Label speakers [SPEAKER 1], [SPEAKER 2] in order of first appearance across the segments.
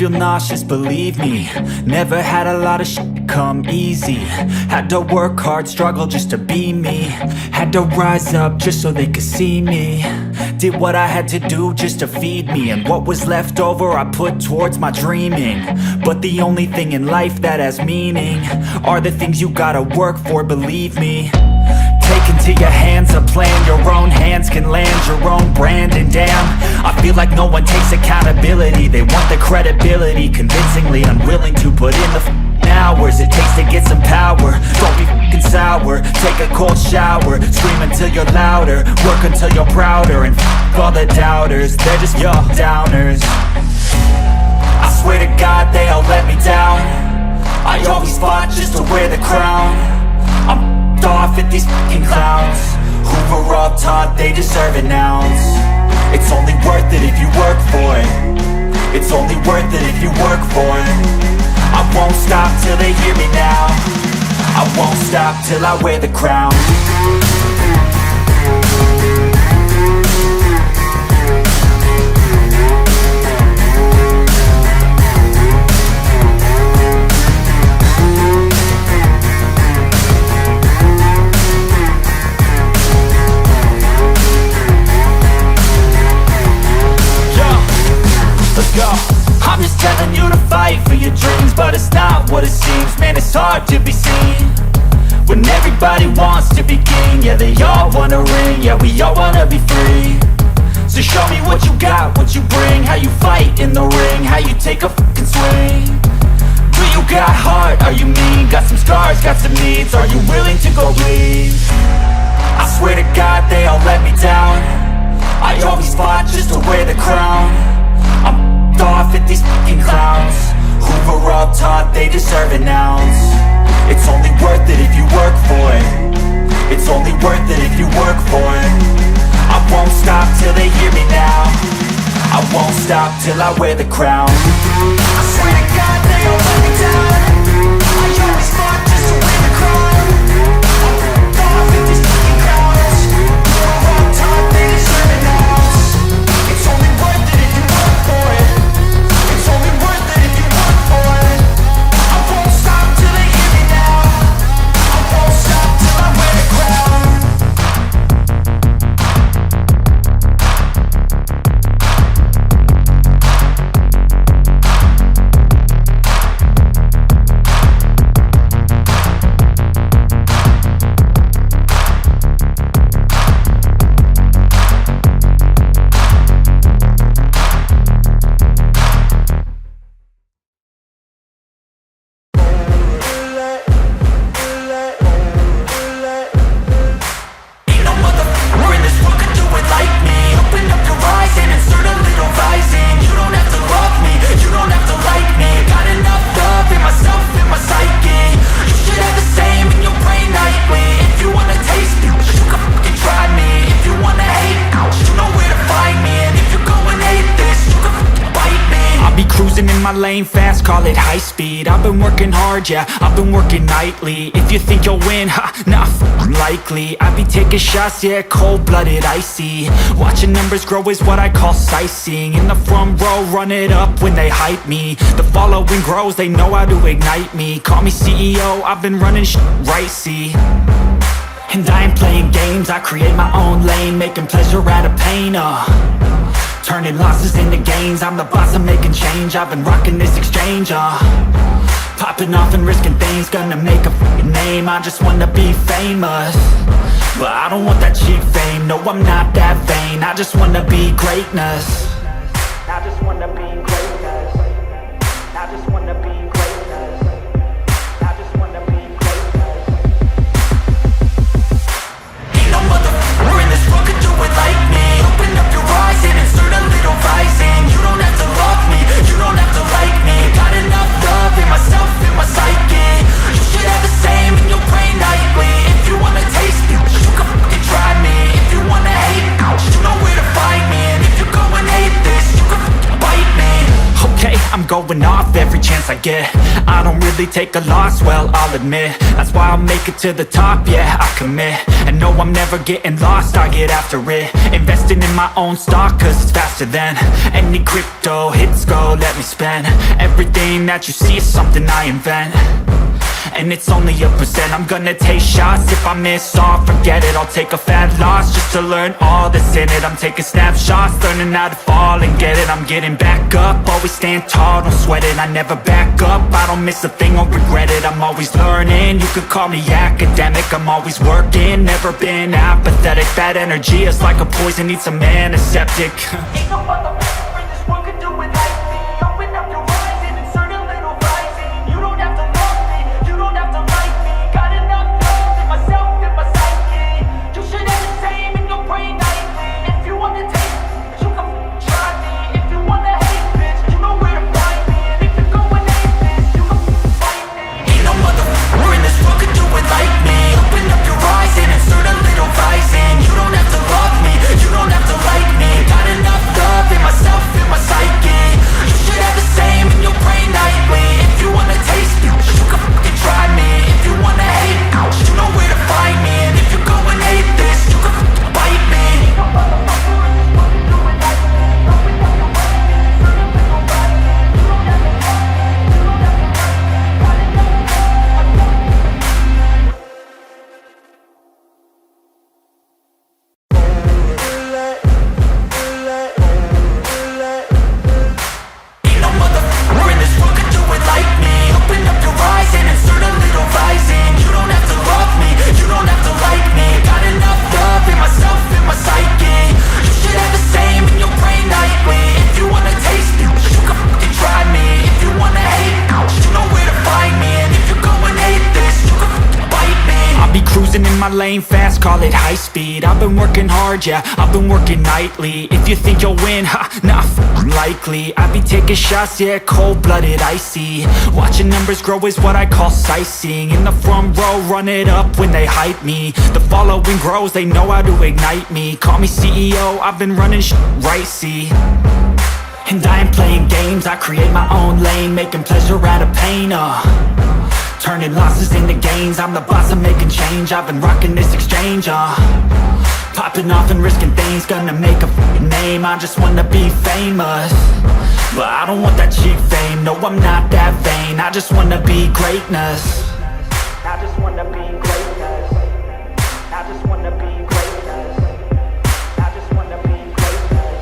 [SPEAKER 1] feel nauseous, believe me. Never had a lot of shit come easy. Had to work hard, struggle just to be me. Had to rise up just so they could see me. Did what I had to do just to feed me, and what was left over I put towards my dreaming. But the only thing in life that has meaning are the things you gotta work for, believe me. Take into your hands a plan, your own hands can land your own brand. And damn, I feel like no one takes accountability. They want the credibility, convincingly unwilling to put in the hours it takes to get some power. Don't be f***ing sour, take a cold shower. Scream until you're louder, work until you're prouder. And f*** all the doubters, they're just your downers. I swear to God they all let me down. I always fought just to wear the crown. I'm off at these fucking clowns who were all taught they deserve an ounce. It's only worth it if you work for it. It's only worth it if you work for it. I won't stop till they hear me now. I won't stop till I wear the crown. I'm just telling you to fight for your dreams, but it's not what it seems. Man, it's hard to be seen when everybody wants to be king. Yeah, they all wanna ring, yeah, we all wanna be free. So show me what you got, what you bring, how you fight in the ring, how you take a fucking swing. Do you got heart, are you mean? Got some scars, got some needs, are you willing to go bleed? I swear to God they all let me down. I always fought just to wear the crown. I'm off at these fucking clowns who were all taught they deserve an ounce. It's only worth it if you work for it. It's only worth it if you work for it. I won't stop till they hear me now. I won't stop till I wear the crown. I swear to God they all let me down. I always fought just to wear the crown. I'm off at these fucking clowns who were all taught they deserve an ounce. It's only worth it if you work for it. It's only worth it if you work for it. I won't stop till they hear me now. I won't stop till I wear the crown. My lane fast, call it high speed. I've been working hard, yeah, I've been working nightly. If you think you'll win, ha, not likely. I be taking shots, yeah, cold-blooded, icy. Watching numbers grow is what I call sightseeing. In the front row, run it up when they hype me. The following grows, they know how to ignite me. Call me CEO, I've been running right, see. And I ain't playing games, I create my own lane, making pleasure out of pain, turning losses into gains. I'm the boss, I'm making change. I've been rocking this exchange, popping off and risking things. Gonna make a f***ing name. I just wanna be famous, but I don't want that cheap fame. No, I'm not that vain. I just wanna be greatness. I just wanna be greatness. I just wanna be greatness. I just wanna be greatness. Ain't no motherfucker in this world could do it like me. Open up your eyes and insert a little rising. You don't have to love me, you don't have to like me. Got enough love in myself, in my psyche. You should have the same in your brain nightly. If you wanna taste me, you can fucking try me. If you wanna hate, you know where to find me. And if you go and hate this, you can fucking bite me. Okay, I'm going off every chance I get. I don't really take a loss, well, I'll admit. That's why I'll make it to the top, yeah, I commit. And no, I'm never getting lost, I get after it. Investing in my own stock, cause it's faster than any crypto hits go, let me spend. Everything that you see is something I invent, and it's only a percent. I'm gonna take shots, if I miss all, forget it. I'll take a fat loss just to learn all that's in it. I'm taking snapshots, learning how to fall and get it. I'm getting back up, always stand tall, don't sweat it. I never back up, I don't miss a thing or regret it. I'm always learning, you could call me academic. I'm always working, never been apathetic. That energy is like a poison, needs some antiseptic. Ain't no other person in this world could do it like me. Open up your eyes and insert a little rising. You don't have to love me, you don't have to like me. Got enough love in myself, in my psyche. You should have the same in your brain nightly. If you wanna taste me, you can try me. If you wanna hate, bitch, you know where to find me. And if you're going hate this, you can fight me. Ain't no motherfucker in this world could do it like me. Open up your eyes and insert a little rising. You don't have to love me, you don't have to like me. Got enough love in myself, in my psyche. You should have the same in your brain nightly. If you wanna taste me, you can fucking try me. If you wanna hate, you know where to find me. And if you're going hate this, you can fucking bite me. Ain't no motherfucker in this world could do it like me. Open up your eyes and insert a little rising. You don't have to love me, you don't have to like me. Got enough love in myself, in my psyche. You should have the same in your brain nightly. If you wanna taste me, you can fucking try me. If you wanna hate, you know where to find me. And if you're going hate this, you can fucking bite me. I'll be cruising in my lane fast, call it high speed. I've been working hard, yeah, I've been working nightly. If you think you'll win, ha, not likely. I be taking shots, yeah, cold-blooded, icy. Watching numbers grow is what I call sightseeing. In the front row, run it up when they hype me. The following grows, they know how to ignite me. Call me CEO, I've been running right, see. And I ain't playing games, I create my own lane. Making pleasure out of pain, turning losses into gains. I'm the boss, I'm making change. I've been rocking this exchange, popping off and risking things. Gonna make a name, I just wanna be famous. But I don't want that cheap fame, no, I'm not that vain. I just wanna be greatness. I just wanna be greatness. I just wanna be greatness. I just wanna be greatness.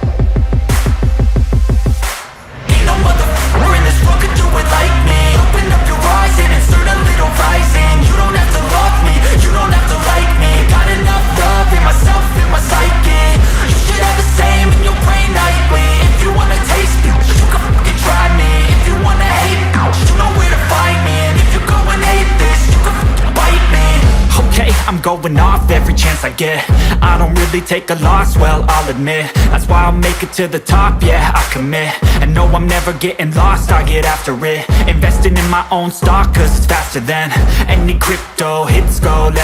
[SPEAKER 1] Ain't no motherfucker in this world could do it like me. Open up your eyes and insert a little rising. You don't have to love me, you don't have to like me. Got enough love in myself, in my psyche. You should have the same in your brain nightly. If you wanna taste me, you can fucking try me. If you wanna hate, you know where to find me. And if you're going hate this, you can fucking bite me. Okay, I'm going off every chance I get. I don't really take a loss, well, I'll admit. That's why I'll make it to the top, yeah, I commit. And no, I'm never getting lost, I get after it. Investing in my own stock, cause it's faster than any crypto hits go.